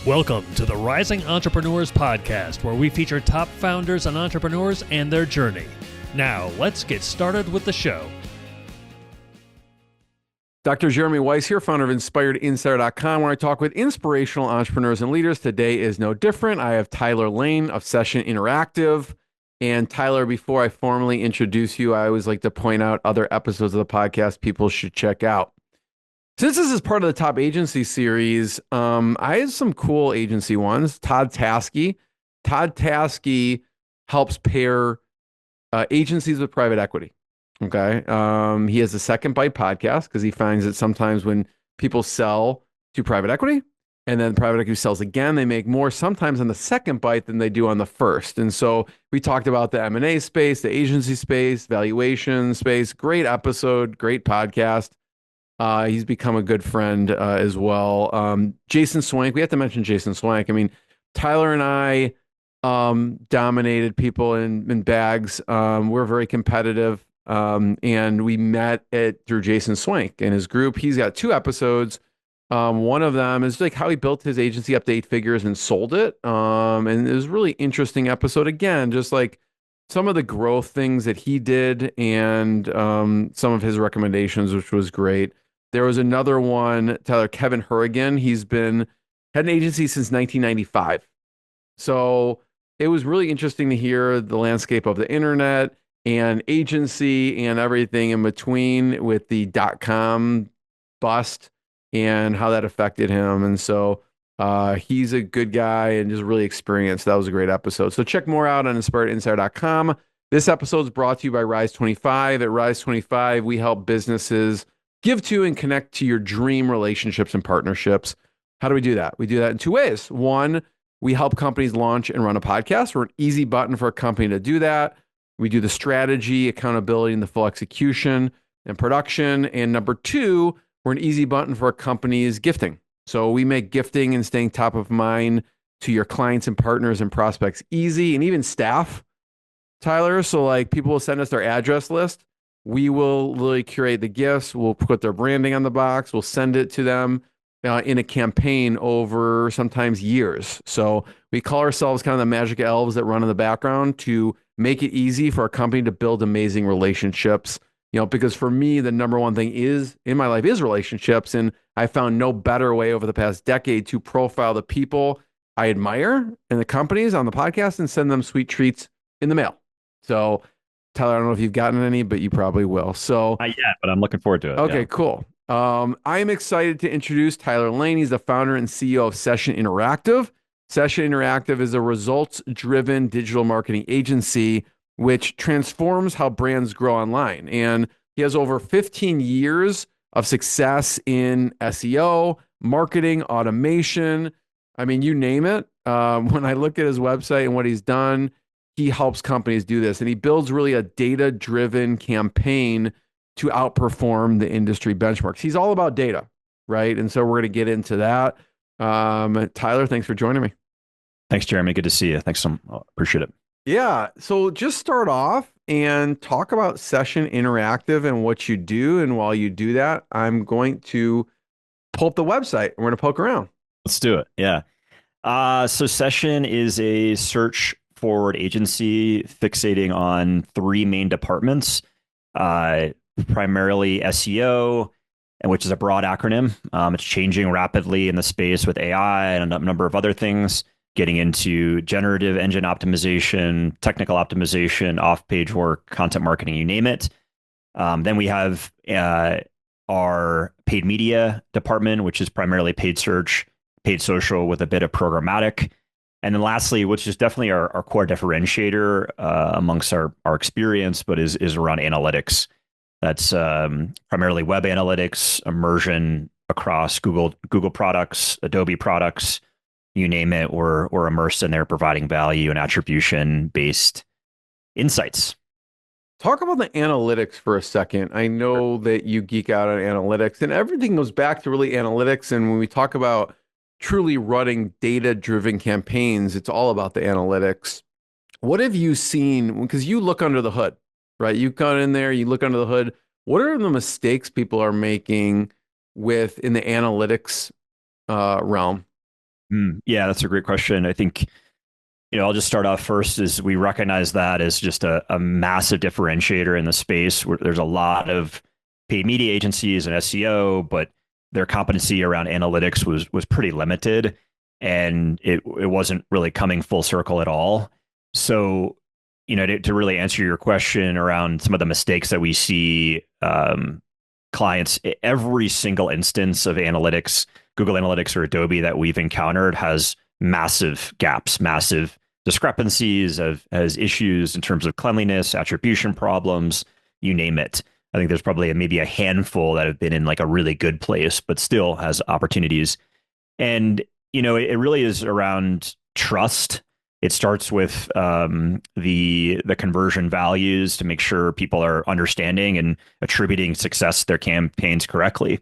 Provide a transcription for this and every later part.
Welcome to the Rising Entrepreneurs Podcast, where we feature top founders and entrepreneurs and their journey. Now, let's get started with the show. Dr. Jeremy Weiss here, founder of InspiredInsider.com, where I talk with inspirational entrepreneurs and leaders. Today is no different. I have Tyler Lane of Session Interactive. And Tyler, before I formally introduce you, I always like to point out other episodes of the podcast people should check out. Since this is part of the Top Agency series, I have some cool agency ones. Todd Taskey. Todd Taskey helps pair agencies with private equity. Okay. He has a Second Bite podcast because he finds that sometimes when people sell to private equity and then private equity sells again, they make more sometimes on the second bite than they do on the first. And so we talked about the M&A space, the agency space, valuation space. Great episode, great podcast. He's become a good friend as well. Jason Swank, we have to mention Jason Swank. I mean, Tyler and I dominated people in bags. We're very competitive. And we met through Jason Swank and his group. He's got two episodes. One of them is like how he built his agency up to 8 figures and sold it. And it was a really interesting episode. Again, just like some of the growth things that he did and some of his recommendations, which was great. There was another one, Tyler, Kevin Hurrigan. He's had an agency since 1995. So it was really interesting to hear the landscape of the internet and agency and everything in between with the .com bust and how that affected him. And so he's a good guy and just really experienced. That was a great episode. So check more out on InspiredInsider.com. This episode is brought to you by Rise25. At Rise25, we help businesses give to and connect to your dream relationships and partnerships. How do we do that? We do that in two ways. One, we help companies launch and run a podcast. We're an easy button for a company to do that. We do the strategy, accountability, and the full execution and production. And number two, we're an easy button for a company's gifting. So we make gifting and staying top of mind to your clients and partners and prospects easy, and even staff, Tyler. So like people will send us their address list. We will literally curate the gifts. We'll put their branding on the box. We'll send it to them in a campaign over sometimes years. So we call ourselves kind of the magic elves that run in the background to make it easy for a company to build amazing relationships. You know, because for me, the number one thing in my life is relationships. And I found no better way over the past decade to profile the people I admire and the companies on the podcast and send them sweet treats in the mail. So Tyler, I don't know if you've gotten any, but you probably will. So not yet, but I'm looking forward to it. Okay, yeah. Cool. I'm excited to introduce Tyler Lane. He's the founder and CEO of Session Interactive. Session Interactive is a results-driven digital marketing agency which transforms how brands grow online. And he has over 15 years of success in SEO, marketing, automation. I mean, you name it. When I look at his website and what he's done, he helps companies do this. And he builds really a data-driven campaign to outperform the industry benchmarks. He's all about data, right? And so we're going to get into that. Tyler, thanks for joining me. Thanks, Jeremy. Good to see you. Thanks. Appreciate it. Yeah. So just start off and talk about Session Interactive and what you do. And while you do that, I'm going to pull up the website and we're going to poke around. Let's do it. Yeah. So Session is a search forward agency fixating on 3 main departments, primarily SEO, which is a broad acronym. It's changing rapidly in the space with AI and a number of other things, getting into generative engine optimization, technical optimization, off-page work, content marketing, you name it. Then we have our paid media department, which is primarily paid search, paid social with a bit of programmatic. And then lastly, which is definitely our core differentiator amongst our experience, but is around analytics. That's primarily web analytics, immersion across Google products, Adobe products, you name it. We're immersed in there, providing value and attribution-based insights. Talk about the analytics for a second. I know that you geek out on analytics, and everything goes back to really analytics. And when we talk about truly running data-driven campaigns, it's all about the analytics. What have you seen? Because you look under the hood, right? You've gone in there, you look under the hood. What are the mistakes people are making in the analytics realm? Yeah, that's a great question. I think, I'll just start off first is we recognize that as just a massive differentiator in the space where there's a lot of paid media agencies and SEO, but their competency around analytics was pretty limited, and it wasn't really coming full circle at all. So, to really answer your question around some of the mistakes that we see, clients, every single instance of analytics, Google Analytics or Adobe that we've encountered has massive gaps, massive discrepancies, has issues in terms of cleanliness, attribution problems, you name it. I think there's probably maybe a handful that have been in like a really good place, but still has opportunities. And, it really is around trust. It starts with the conversion values to make sure people are understanding and attributing success to their campaigns correctly.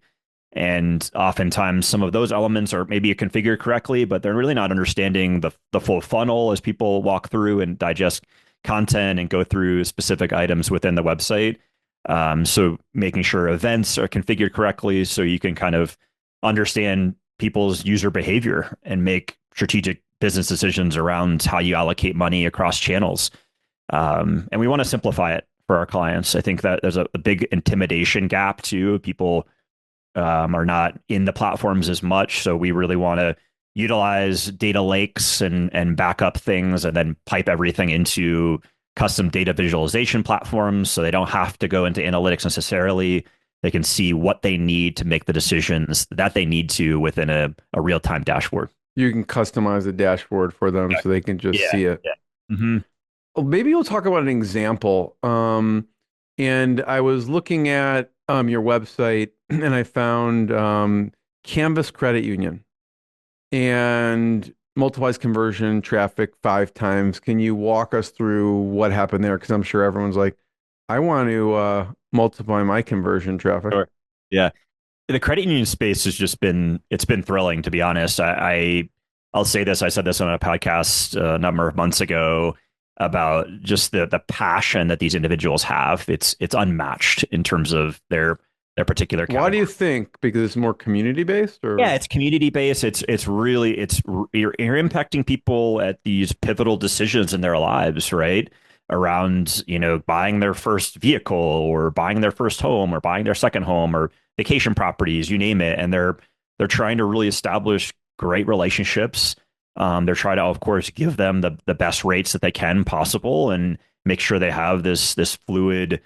And oftentimes some of those elements are maybe configured correctly, but they're really not understanding the full funnel as people walk through and digest content and go through specific items within the website. So making sure events are configured correctly so you can kind of understand people's user behavior and make strategic business decisions around how you allocate money across channels. And we want to simplify it for our clients. I think that there's a big intimidation gap too. People are not in the platforms as much. So we really want to utilize data lakes and back up things and then pipe everything into custom data visualization platforms so they don't have to go into analytics necessarily. They can see what they need to make the decisions that they need to within a real-time dashboard. You can customize the dashboard for them so they can just see it. Yeah. Mm-hmm. Well, maybe we'll talk about an example. And I was looking at your website and I found Canvas Credit Union and multiplies conversion traffic 5 times. Can you walk us through what happened there? Because I'm sure everyone's like, I want to multiply my conversion traffic. Sure. Yeah. The credit union space has just it's been thrilling, to be honest. I'll say this. I said this on a podcast a number of months ago about just the passion that these individuals have. It's unmatched in terms of their particular category. Why do you think? Because it's more community based, or yeah, it's community based. It's really you're impacting people at these pivotal decisions in their lives, right? Around buying their first vehicle or buying their first home or buying their second home or vacation properties, you name it, and they're trying to really establish great relationships. They're trying to, of course, give them the best rates that they can possible and make sure they have this fluid,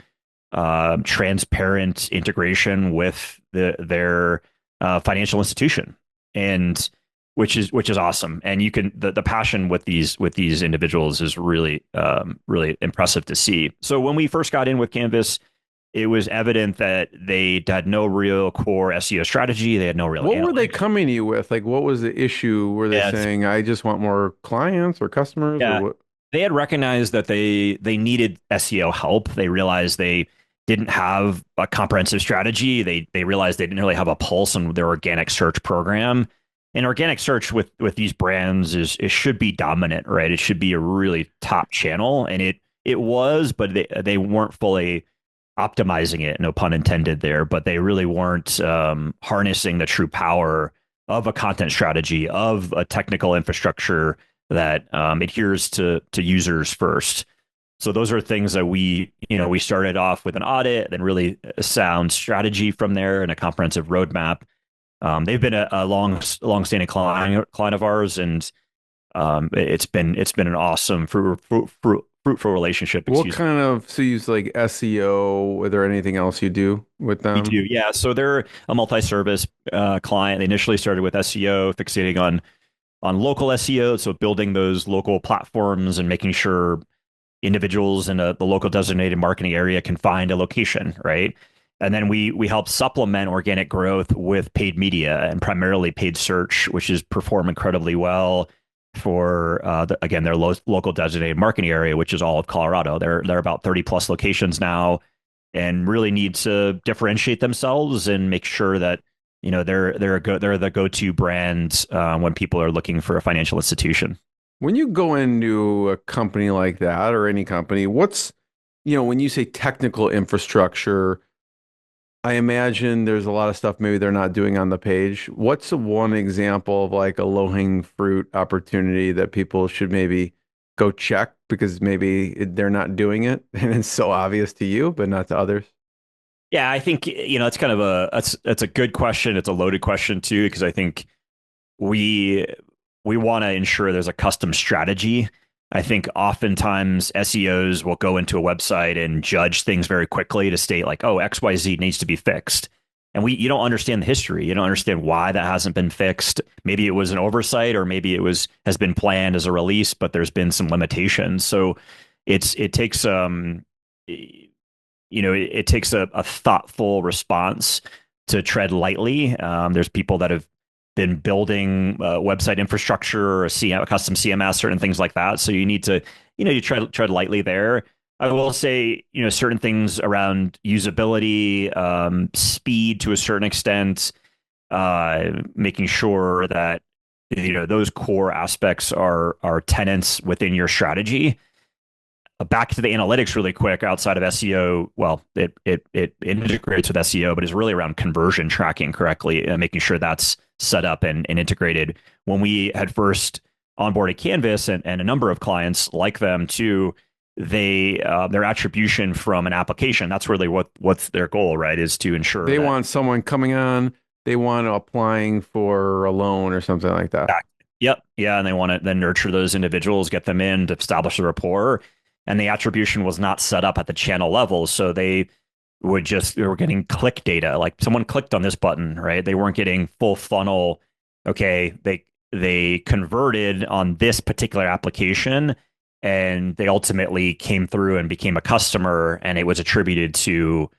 transparent integration with their financial institution, and which is awesome. And you can the passion with these individuals is really really impressive to see. So when we first got in with Canvas, it was evident that they had no real core SEO strategy. They had no real. What were they coming to you with? Like, what was the issue? Were they saying, I just want more clients or customers? Yeah. Or what? They had recognized that they needed SEO help. They realized they didn't have a comprehensive strategy. They realized they didn't really have a pulse on their organic search program. And organic search with these brands it should be dominant, right? It should be a really top channel. And it was, but they weren't fully optimizing it, no pun intended there, but they really weren't harnessing the true power of a content strategy, of a technical infrastructure that adheres to users first. So those are things that we started off with an audit, then really a sound strategy from there and a comprehensive roadmap. They've been a long-standing client of ours, and it's been an awesome fruitful relationship. What kind of, so you use like SEO? Is there anything else you do with them? We do, yeah. So they're a multi-service client. They initially started with SEO, fixating on local SEO, so building those local platforms and making sure individuals in the local designated marketing area can find a location, right? And then we help supplement organic growth with paid media and primarily paid search, which has performed incredibly well for their local designated marketing area, which is all of Colorado. They're about 30 plus locations now, and really need to differentiate themselves and make sure that they're the go-to brand when people are looking for a financial institution. When you go into a company like that, or any company, what's when you say technical infrastructure, I imagine there's a lot of stuff maybe they're not doing on the page. What's the one example of like a low-hanging fruit opportunity that people should maybe go check because maybe they're not doing it and it's so obvious to you, but not to others? Yeah, I think, it's kind of it's a good question. It's a loaded question too, because I think we we want to ensure there's a custom strategy. I think oftentimes SEOs will go into a website and judge things very quickly to state like, oh, XYZ needs to be fixed. And you don't understand the history. You don't understand why that hasn't been fixed. Maybe it was an oversight, or maybe has been planned as a release, but there's been some limitations. So it takes it takes a thoughtful response to tread lightly. There's people that have been building website infrastructure or a custom CMS, certain things like that. So you need to, you tread lightly there. I will say, certain things around usability, speed to a certain extent, making sure that, those core aspects are tenants within your strategy. Back to the analytics really quick outside of SEO. Well, it integrates with SEO, but is really around conversion tracking correctly and making sure that's set up and integrated. When we had first onboarded Canvas and a number of clients like them too, their attribution from an application, that's really what's their goal, right? Is to ensure They that want someone coming on, they want applying for a loan or something like that. Yep. Yeah. And they want to then nurture those individuals, get them in to establish a rapport. And the attribution was not set up at the channel level. So they were getting click data. Like someone clicked on this button, right? They weren't getting full funnel. Okay. They converted on this particular application and they ultimately came through and became a customer, and it was attributed to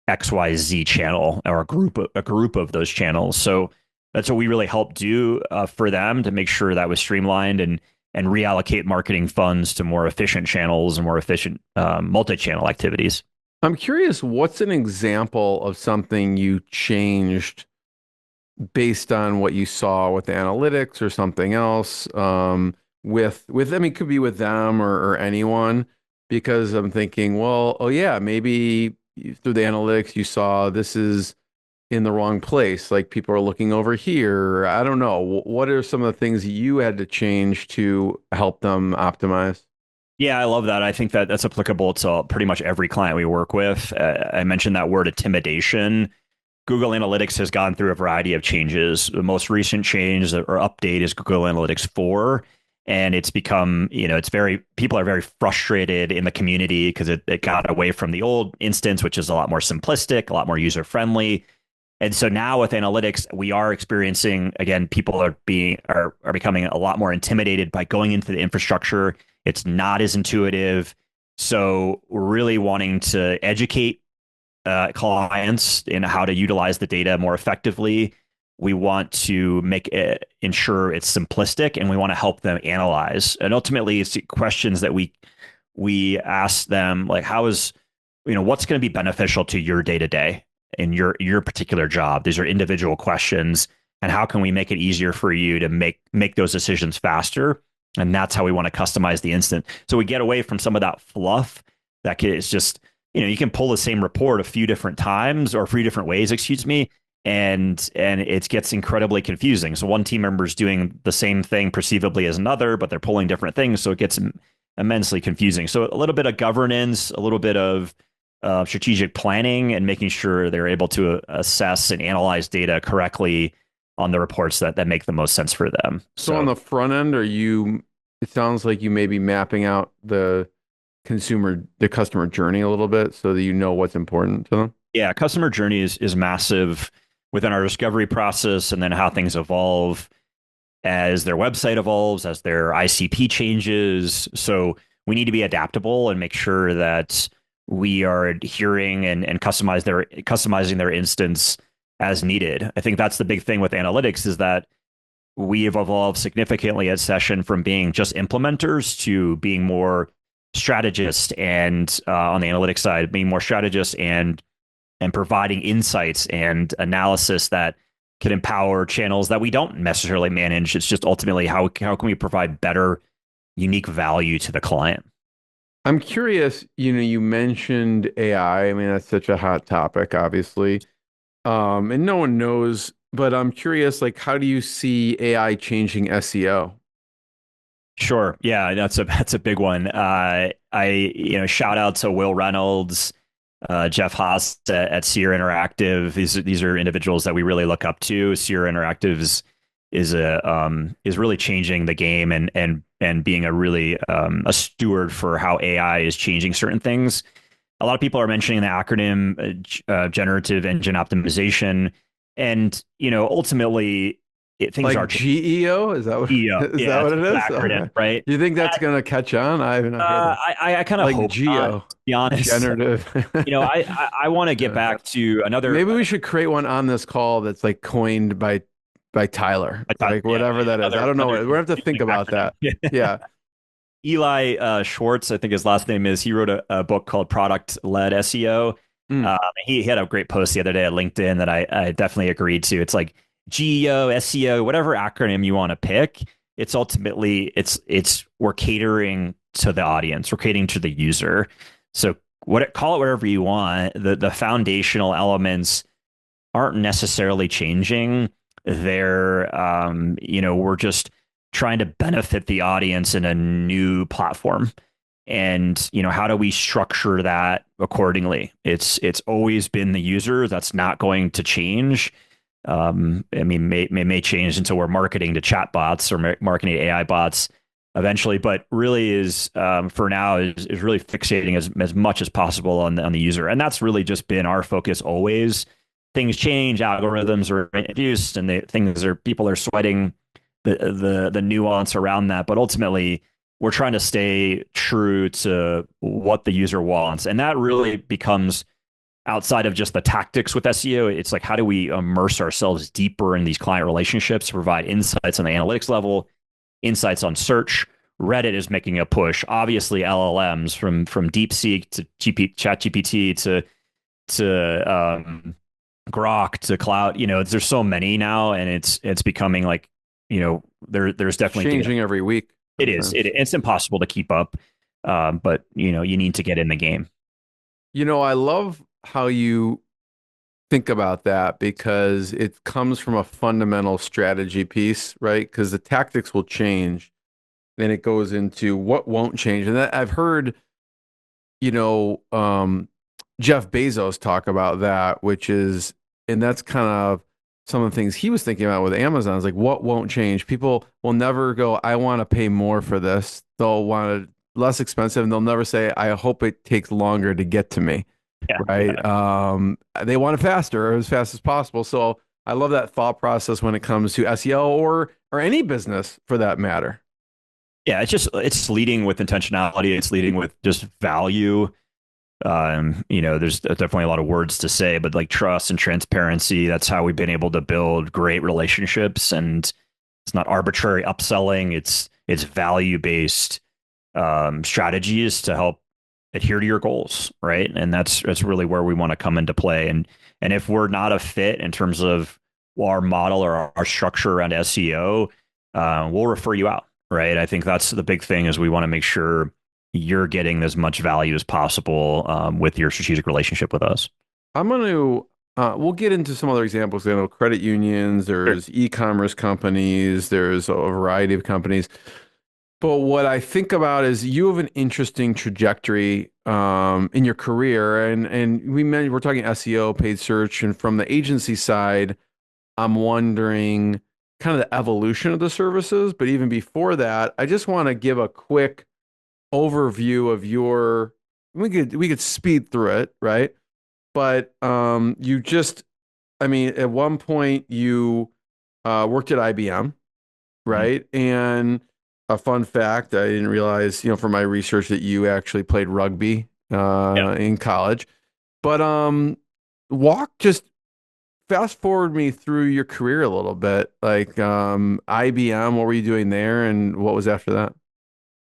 XYZ channel or a group of those channels. So that's what we really helped do for them to make sure that was streamlined and reallocate marketing funds to more efficient channels and more efficient multi-channel activities. I'm curious, what's an example of something you changed based on what you saw with the analytics or something else? I mean, it could be with them or anyone, because I'm thinking, well, oh yeah, maybe through the analytics you saw this is in the wrong place. Like people are looking over here. I don't know. What are some of the things you had to change to help them optimize? Yeah, I love that. I think that that's applicable to pretty much every client we work with. I mentioned that word intimidation. Google Analytics has gone through a variety of changes. The most recent change or update is Google Analytics 4. And it's become, people are very frustrated in the community because it got away from the old instance, which is a lot more simplistic, a lot more user friendly. And so now with analytics, we are experiencing, again, people are becoming a lot more intimidated by going into the infrastructure. It's not as intuitive. So we're really wanting to educate clients in how to utilize the data more effectively. We want to ensure it's simplistic, and we want to help them analyze. And ultimately, it's questions that we ask them, like, what's going to be beneficial to your day to day in your particular job? These are individual questions, and how can we make it easier for you to make those decisions faster? And that's how we want to customize the instant. So we get away from some of that fluff is just, you can pull the same report a few different times or 3 different ways, excuse me, and it gets incredibly confusing. So one team member is doing the same thing perceivably as another, but they're pulling different things, so it gets immensely confusing. So a little bit of governance, a little bit of strategic planning, and making sure they're able to assess and analyze data correctly on the reports that make the most sense for them. So on the front end, it sounds like you may be mapping out the customer journey a little bit so that you know what's important to them. Yeah, customer journey is massive within our discovery process, and then how things evolve as their website evolves, as their ICP changes. So we need to be adaptable and make sure that we are adhering and customizing their instance as needed. I think that's the big thing with analytics, is that we have evolved significantly at Session from being just implementers to being more strategists, and on the analytics side, being more strategists and providing insights and analysis that can empower channels that we don't necessarily manage. It's just ultimately how can we provide better, unique value to the client. I'm curious, you mentioned AI. I mean, that's such a hot topic, obviously. And no one knows, but I'm curious, like, how do you see AI changing SEO? Sure. Yeah, that's a big one. Shout out to Will Reynolds, Jeff Haas at Seer Interactive. These are individuals that we really look up to. Seer Interactive is really changing the game and being a really a steward for how AI is changing certain things. A lot of people are mentioning the acronym generative engine optimization, and ultimately things are Like changing. GEO? Is that what EO. is Yeah, that that's what a it good is? acronym, Okay. right? You think that's gonna catch on? I have not heard that. I kind of Like hope not, Geo, to be honest. generative. I want to get Yeah. back to another. Maybe we should create one on this call that's like coined by Tyler. I thought, Like yeah, whatever that is. I don't know another what we're gonna have to think confusing about that. acronym. Yeah. Eli Schwartz, I think his last name is. He wrote a book called Product Led SEO. Mm. He had a great post the other day at LinkedIn that I definitely agreed to. It's like GEO, SEO, whatever acronym you want to pick. It's ultimately it's we're catering to the audience, we're catering to the user. So call it whatever you want. The foundational elements aren't necessarily changing. We're just trying to benefit the audience in a new platform. And how do we structure that accordingly? It's always been the user. That's not going to change. I mean, may change until we're marketing to chatbots or marketing to AI bots eventually, but really is for now is really fixating as much as possible on the user, and that's really just been our focus always. Things change, algorithms are introduced, and people are sweating the nuance around that, but ultimately we're trying to stay true to what the user wants, and that really becomes outside of just the tactics with SEO. It's like, how do we immerse ourselves deeper in these client relationships to provide insights on the analytics level, insights on search. Reddit is making a push. Obviously, LLMs from DeepSeek to ChatGPT to Grok to Cloud. There's so many now, and it's becoming like there's It's definitely data. changing every week It is. sometimes. It's impossible to keep up, but you need to get in the game. I love how you think about that because it comes from a fundamental strategy piece, right? Because the tactics will change and it goes into what won't change. And that I've heard, you know, um, Jeff Bezos talk about that, and that's kind of some of the things he was thinking about with Amazon is like, what won't change? People will never go, I want to pay more for this. They'll want it less expensive and they'll never say, I hope it takes longer to get to me. Yeah, Right. yeah, They want it faster or as fast as possible. So I love that thought process when it comes to SEO or any business for that matter. yeah. It's leading with intentionality. It's leading with just value. There's definitely a lot of words to say, but like trust and transparency, that's how we've been able to build great relationships. And it's not arbitrary upselling. It's value based strategies to help adhere to your goals, right? And that's really where we want to come into play. And if we're not a fit in terms of our model or our structure around SEO, we'll refer you out, right? I think that's the big thing is we want to make sure you're getting as much value as possible with your strategic relationship with us. I'm going to, we'll get into some other examples. I know credit unions, Sure. there's e-commerce companies, there's a variety of companies. But what I think about is you have an interesting trajectory in your career, and we're talking SEO, paid search, and from the agency side, I'm wondering kind of the evolution of the services. But even before that, I just want to give a quick overview of your. We could speed through it, right? But I mean, at one point you worked at IBM, Mhm. right? And a fun fact, I didn't realize, from my research that you actually played rugby Yeah. in college. But just fast forward me through your career a little bit. Like IBM, what were you doing there, and what was after that?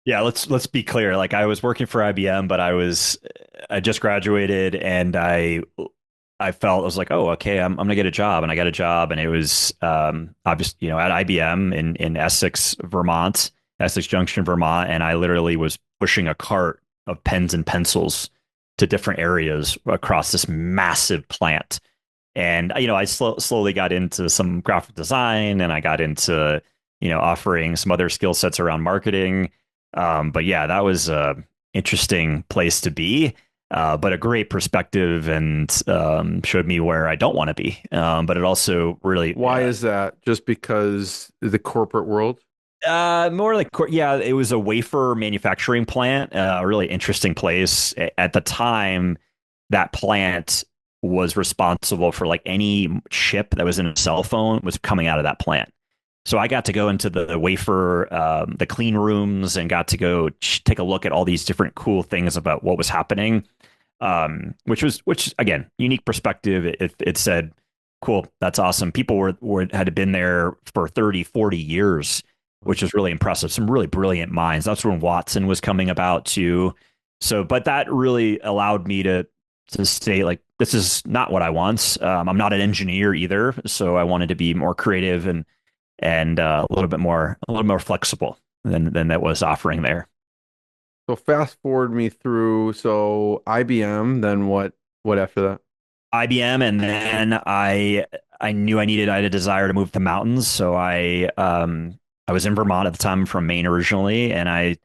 Yeah, let's be clear. Like I was working for IBM, but I just graduated and I felt I was like, oh, okay, I'm gonna get a job, and I got a job, and it was obviously at IBM in Essex, Vermont, Essex Junction, Vermont, and I literally was pushing a cart of pens and pencils to different areas across this massive plant. And I slowly got into some graphic design, and I got into offering some other skill sets around marketing. But yeah, that was a interesting place to be, but a great perspective, and showed me where I don't want to be. But it also really Why is that? Just because the corporate world? more like, yeah, it was a wafer manufacturing plant, a really interesting place. At the time, that plant was responsible for like any chip that was in a cell phone was coming out of that plant. So I got to go into the wafer, the clean rooms, and got to go take a look at all these different cool things about what was happening. Which again, unique perspective. It said, cool, that's awesome. People had been there for 30, 40 years, which is really impressive. Some really brilliant minds. That's when Watson was coming about too. So, but that really allowed me to say, like, this is not what I want. I'm not an engineer either, so I wanted to be more creative and a little more flexible than that was offering there. So fast forward me through. So IBM, then what after that? IBM, and then I knew I had a desire to move to the mountains, so I was in Vermont at the time, from Maine originally, and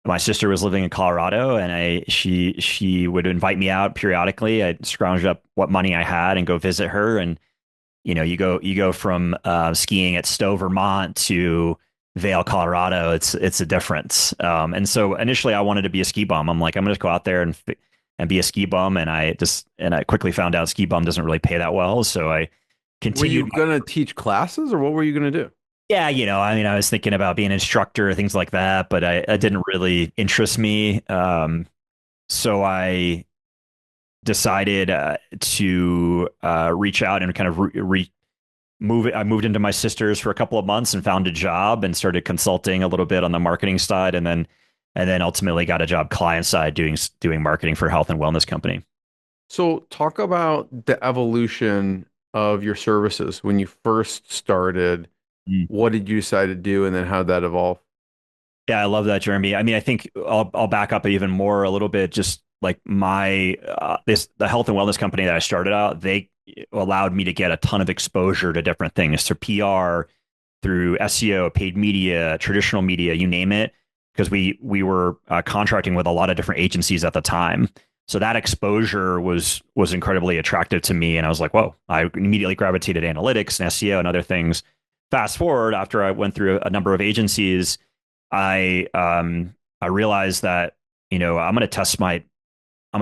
my sister was living in Colorado, and she would invite me out periodically. I'd scrounge up what money I had and go visit her. And you go from skiing at Stowe, Vermont to Vail, Colorado. It's a difference. And so initially I wanted to be a ski bum. I'm like, I'm gonna just go out there and be a ski bum. And I quickly found out ski bum doesn't really pay that well. So I Were continued. you gonna teach classes, or what were you gonna do? Yeah, I mean, I was thinking about being an instructor, things like that, but I didn't really interest me. So I decided to reach out and kind of move it. I moved into my sister's for a couple of months and found a job and started consulting a little bit on the marketing side, and then ultimately got a job client side doing marketing for a health and wellness company. So talk about the evolution of your services when you first started. Mm. What did you decide to do, and then how did that evolve? Yeah, I love that, Jeremy. I mean, I think I'll back up even more a little bit. Just like my the health and wellness company that I started out, they allowed me to get a ton of exposure to different things, through PR, through SEO, paid media, traditional media, you name it, because we were contracting with a lot of different agencies at the time. So that exposure was incredibly attractive to me, and I was like, whoa! I immediately gravitated to analytics and SEO and other things. Fast forward, after I went through a number of agencies, I realized that I'm going to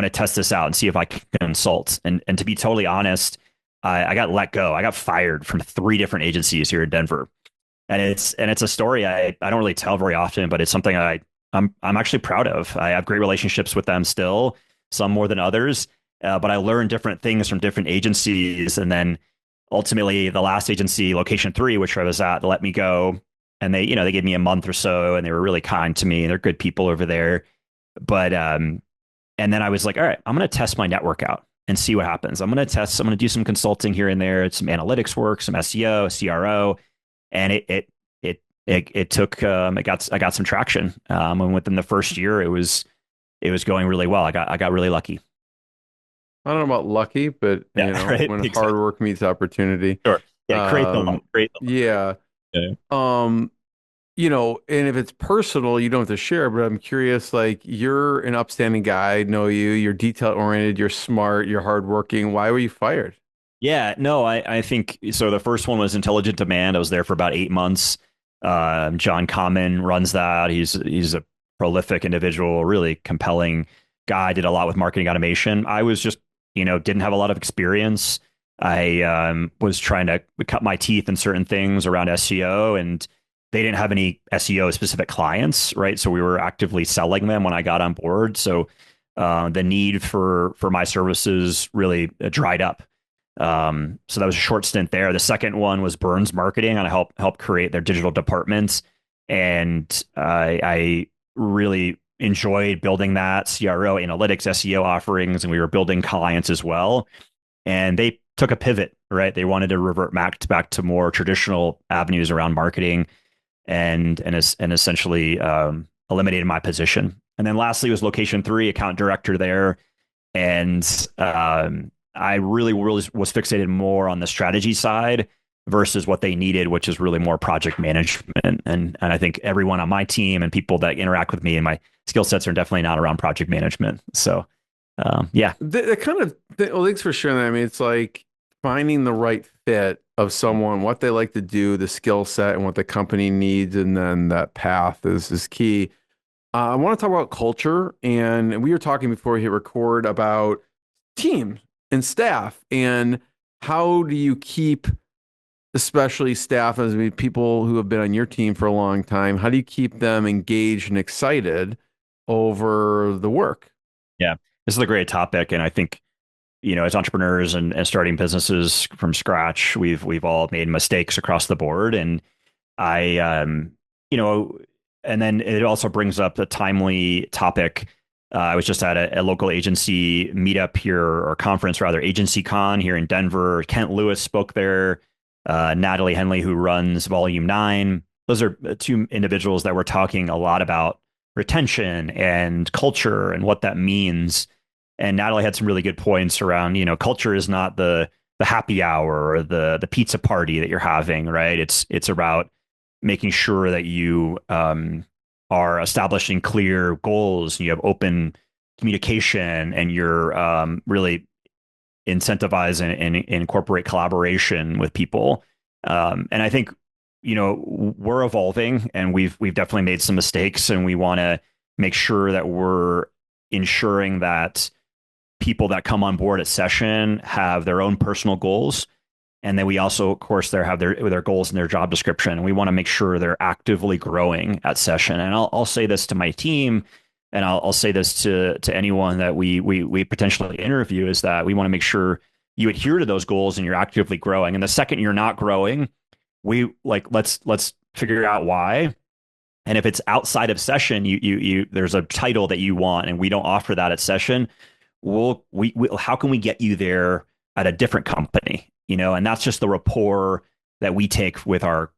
test this out and see if I can consult. And to be totally honest, I got let go. I got fired from 3 different agencies here in Denver, and it's a story I don't really tell very often, but it's something I'm actually proud of. I have great relationships with them still, some more than others, but I learned different things from different agencies, and then ultimately the last agency, Location 3, which I was at, let me go. And they gave me a month or so, and they were really kind to me. They're good people over there. But and then I was like, all right, I'm going to test my network out and see what happens. I'm going to do some consulting here and there, some analytics work, some SEO, CRO, and it took I got some traction. And within the first year, it was going really well. I got really lucky. I don't know about lucky, but Yeah, right. when Exactly. hard work meets opportunity. Sure. Yeah, create the luck. Um, Create the luck. yeah. Yeah. Um, and if it's personal, you don't have to share, but I'm curious, like, you're an upstanding guy, I know you're detail oriented, you're smart, you're hardworking. Why were you fired? Yeah, no, I think so. The first one was Intelligent Demand. I was there for about 8 months. John Common runs that. He's a prolific individual, really compelling guy. Did a lot with marketing automation. I was just, didn't have a lot of experience. I was trying to cut my teeth in certain things around SEO, and they didn't have any SEO specific clients, right? So we were actively selling them when I got on board. So the need for my services really dried up. So that was a short stint there. The second one was Burns Marketing, and I helped create their digital department, and I really enjoyed building that CRO, analytics, SEO offerings, and we were building clients as well. And they took a pivot, right? They wanted to revert back to more traditional avenues around marketing, and essentially eliminated my position. And then lastly was Location 3, account director there, and I really was fixated more on the strategy side versus what they needed, which is really more project management. And I think everyone on my team and people that interact with me and my skill sets are definitely not around project management. So yeah. Well, thanks for sharing that. I mean, it's like finding the right fit of someone, what they like to do, the skill set, and what the company needs, and then that path is key. I want to talk about culture, and we were talking before we hit record about teams and staff, and how do you keep, especially staff, as I mean, people who have been on your team for a long time, how do you keep them engaged and excited over the work? Yeah. This is a great topic. And I think, as entrepreneurs and starting businesses from scratch, we've all made mistakes across the board. And I, you know, and then it also brings up the timely topic. I was just at a local agency meetup here, or conference rather, Agency Con here in Denver. Kent Lewis spoke there. Natalie Henley, who runs Volume 9. Those are two individuals that were talking a lot about retention and culture and what that means. And Natalie had some really good points around, culture is not the happy hour or the pizza party that you're having, right? It's about making sure that you are establishing clear goals, and you have open communication, and you're really incentivize and incorporate collaboration with people. And I think, we're evolving, and we've definitely made some mistakes, and we want to make sure that we're ensuring that people that come on board at session have their own personal goals. And then we also, of course, have their goals in their job description. And we want to make sure they're actively growing at session. And I'll say this to my team, and I'll say this to anyone that we potentially interview, is that we want to make sure you adhere to those goals and you're actively growing. And the second you're not growing, let's figure out why. And if it's outside of session, you there's a title that you want, and we don't offer that at session. How can we get you there at a different company? And that's just the rapport that we take with our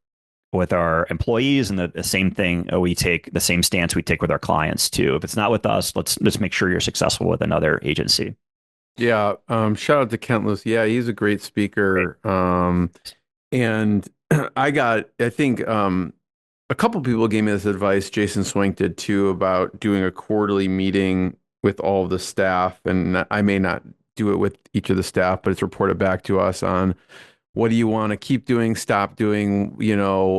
employees, and the same thing the same stance we take with our clients too. If it's not with us, let's make sure you're successful with another agency. Yeah. Shout out to Kent Lewis. Yeah, he's a great speaker. And I think a couple people gave me this advice. Jason Swank did too, about doing a quarterly meeting with all of the staff. And I may not do it with each of the staff, but it's reported back to us on what do you want to keep doing, stop doing,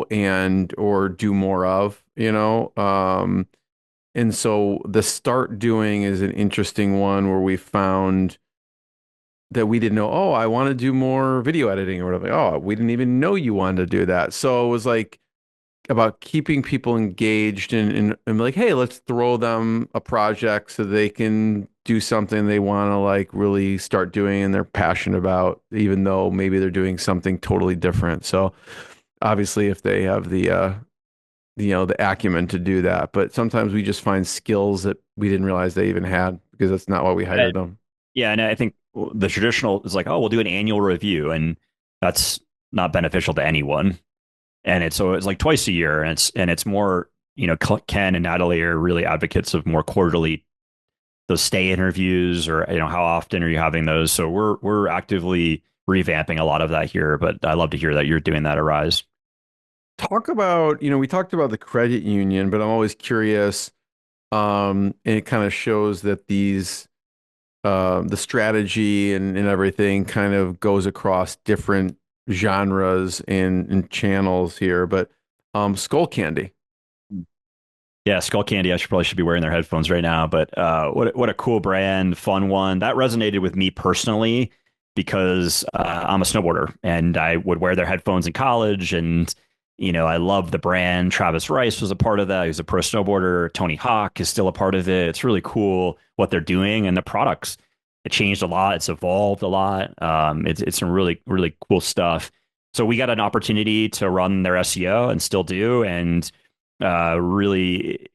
and or do more of, and so the start doing is an interesting one, where we found that we didn't know, oh, I want to do more video editing or whatever. Oh, we didn't even know you wanted to do that. So it was like about keeping people engaged and like, hey, let's throw them a project so they can do something they want to like really start doing and they're passionate about, even though maybe they're doing something totally different. So obviously if they have the acumen to do that, but sometimes we just find skills that we didn't realize they even had, because that's not why we hired them. Yeah. And I think the traditional is like, oh, we'll do an annual review, and that's not beneficial to anyone. And it's like twice a year, and it's more, Ken and Natalie are really advocates of more quarterly, those stay interviews, or how often are you having those? So we're actively revamping a lot of that here, but I love to hear that you're doing that at Rise. Talk about, we talked about the credit union, but I'm always curious, and it kind of shows that these the strategy and everything kind of goes across different genres and channels here, but Skull Candy. Yeah, Skull Candy. I should be wearing their headphones right now, but what a cool brand, fun one. That resonated with me personally because I'm a snowboarder, and I would wear their headphones in college, and I love the brand. Travis Rice was a part of that. He was a pro snowboarder. Tony Hawk is still a part of it. It's really cool what they're doing, and the products. It changed a lot. It's evolved a lot. It's some really, really cool stuff. So we got an opportunity to run their SEO, and still do, and really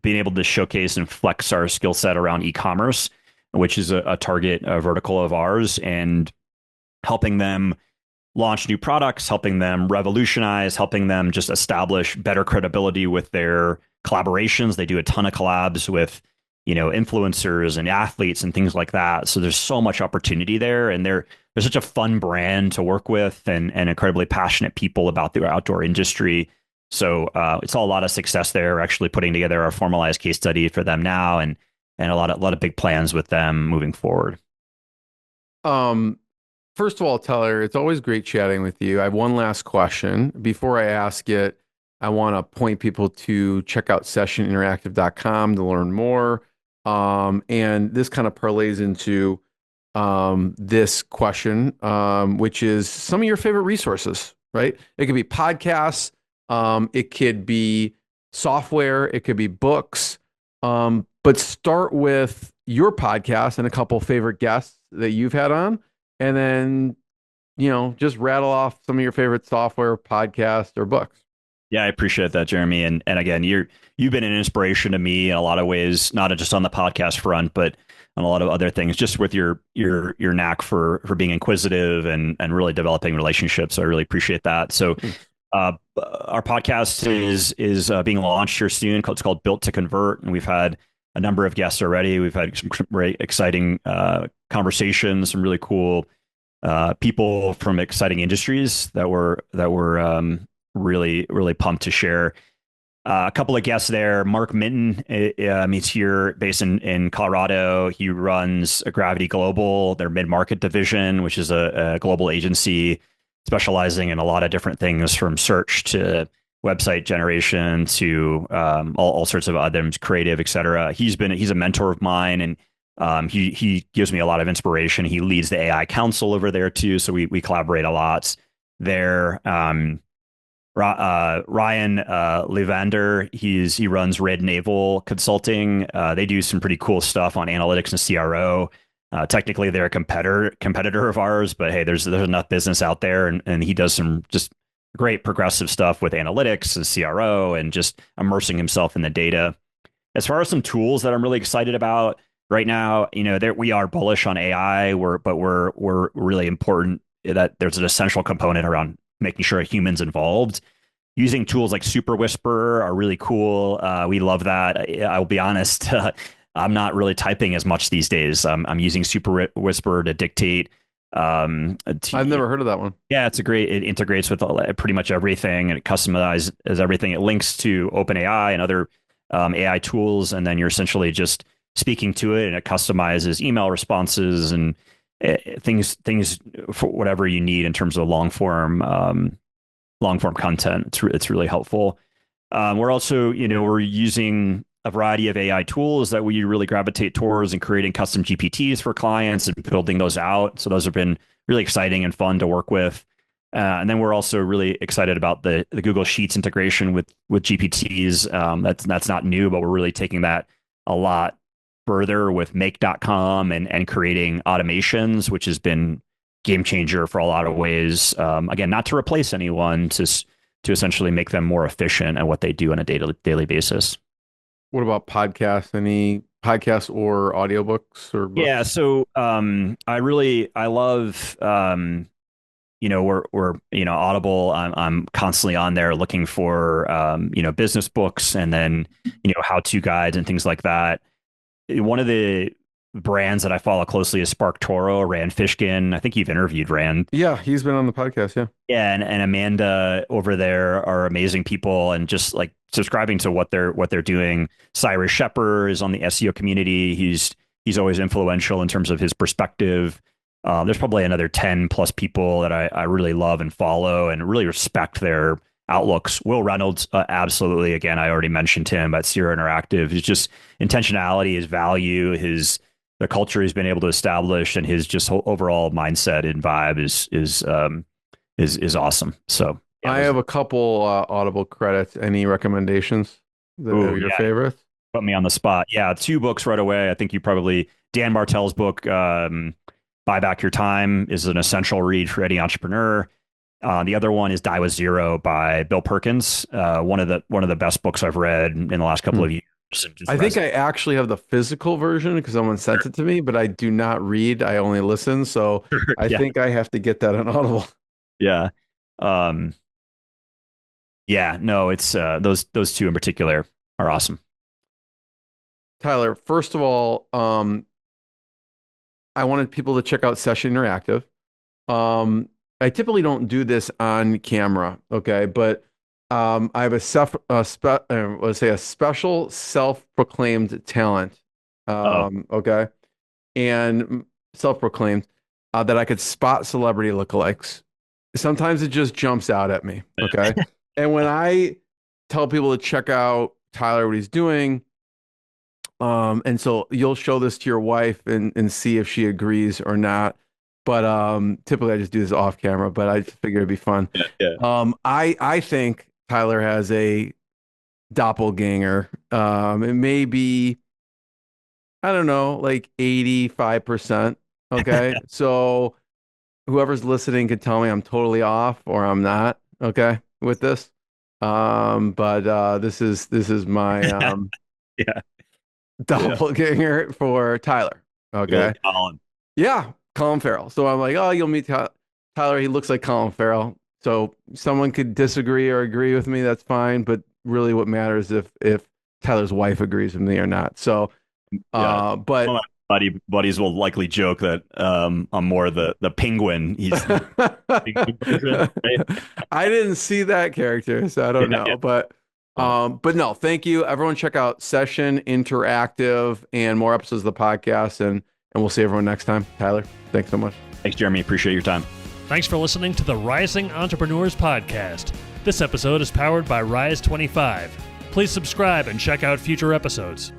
being able to showcase and flex our skill set around e-commerce, which is a target vertical of ours, and helping them launch new products, helping them revolutionize, helping them just establish better credibility with their collaborations. They do a ton of collabs with influencers and athletes and things like that. So there's so much opportunity there, and they're such a fun brand to work with, and incredibly passionate people about the outdoor industry. So it's all a lot of success there. We're actually putting together a formalized case study for them now, and a lot of big plans with them moving forward. Um, First of all, Tyler, it's always great chatting with you. I have one last question. Before I ask it, I want to point people to check out sessioninteractive.com to learn more. And this kind of parlays into this question, which is some of your favorite resources, right? It could be podcasts, it could be software, it could be books. But start with your podcast and a couple favorite guests that you've had on, and then, just rattle off some of your favorite software, podcasts, or books. Yeah, I appreciate that, Jeremy. And again, you've been an inspiration to me in a lot of ways, not just on the podcast front, but on a lot of other things, just with your knack for being inquisitive and really developing relationships. So I really appreciate that. So our podcast is being launched here soon. It's called Built to Convert, and we've had a number of guests already. We've had some very exciting conversations, some really cool people from exciting industries that were really, really pumped to share. A couple of guests there. Mark Minton, he's here based in Colorado. He runs Gravity Global, their mid-market division, which is a global agency specializing in a lot of different things, from search to website generation to all sorts of items, creative, et cetera. He's a mentor of mine, and he gives me a lot of inspiration. He leads the AI Council over there too, so we collaborate a lot there. Ryan Levander, he runs Red Naval Consulting. They do some pretty cool stuff on analytics and CRO. Technically, they're a competitor of ours, but hey, there's enough business out there, and he does some just great progressive stuff with analytics and CRO and just immersing himself in the data. As far as some tools that I'm really excited about right now, we are bullish on AI, but we're really important that there's an essential component around making sure a human's involved. Using tools like Super Whisper are really cool. We love that. I'll be honest, I'm not really typing as much these days. I'm using Super Whisper to dictate. I've never heard of that one. Yeah, it integrates with pretty much everything, and it customizes everything. It links to OpenAI and other AI tools, and then you're essentially just speaking to it, and it customizes email responses and things for whatever you need in terms of long form content. It's really helpful. We're also, we're using a variety of AI tools that we really gravitate towards, and creating custom GPTs for clients and building those out. So those have been really exciting and fun to work with. And then we're also really excited about the Google Sheets integration with GPTs. That's not new, but we're really taking that a lot further with make.com and creating automations, which has been game changer for a lot of ways. Again, not to replace anyone, to essentially make them more efficient at what they do on a daily basis. What about podcasts? Any podcasts or audiobooks or books? Yeah, so I love we're Audible. I'm constantly on there looking for business books, and then how-to guides and things like that. One of the brands that I follow closely is Spark Toro, Rand Fishkin. I think you've interviewed Rand. Yeah, he's been on the podcast. Yeah. Yeah, and Amanda over there are amazing people, and just like subscribing to what they're doing. Cyrus Shepard is on the SEO community. He's always influential in terms of his perspective. There's probably another 10 plus people that I really love and follow and really respect their outlooks. Will Reynolds, absolutely. Again, I already mentioned him at Sierra Interactive. His just intentionality, his value, the culture he's been able to establish, and his just overall mindset and vibe is awesome. So yeah, I have a couple Audible credits. Any recommendations that are your favorites? Put me on the spot. Yeah, 2 books right away. I think you probably Dan Martell's book, Buy Back Your Time, is an essential read for any entrepreneur. The other one is Die with Zero by Bill Perkins. One of the best books I've read in the last couple of years. I think I actually have the physical version because someone sent it to me, but I do not read. I only listen. So I think I have to get that on Audible. Yeah. Yeah, no, it's those 2 in particular are awesome. Tyler, first of all, I wanted people to check out Session Interactive. I typically don't do this on camera, okay, but I have let's say a special self-proclaimed talent, Oh, okay, and self-proclaimed that I could spot celebrity lookalikes. Sometimes it just jumps out at me, okay, and when I tell people to check out Tyler, what he's doing. And so you'll show this to your wife and see if she agrees or not. But typically I just do this off camera, but I just figured it'd be fun. yeah. I think Tyler has a doppelganger. It may be, I don't know, like 85%. Okay. So whoever's listening could tell me I'm totally off or I'm not, okay, with this. But this is my Yeah. doppelganger for Tyler. Okay. Good, Colin. Yeah, Colin Farrell. So I'm like, oh, you'll meet Tyler. He looks like Colin Farrell. So someone could disagree or agree with me. That's fine. But really, what matters if Tyler's wife agrees with me or not. So, Yeah. but One of my buddies will likely joke that I'm more the penguin. He's the penguin version, right? I didn't see that character, so I don't Yeah, know. yeah. But no, thank you. Everyone check out Session Interactive and more episodes of the podcast and we'll see everyone next time. Tyler, thanks so much. Thanks, Jeremy. Appreciate your time. Thanks for listening to the Rising Entrepreneurs Podcast. This episode is powered by Rise 25. Please subscribe and check out future episodes.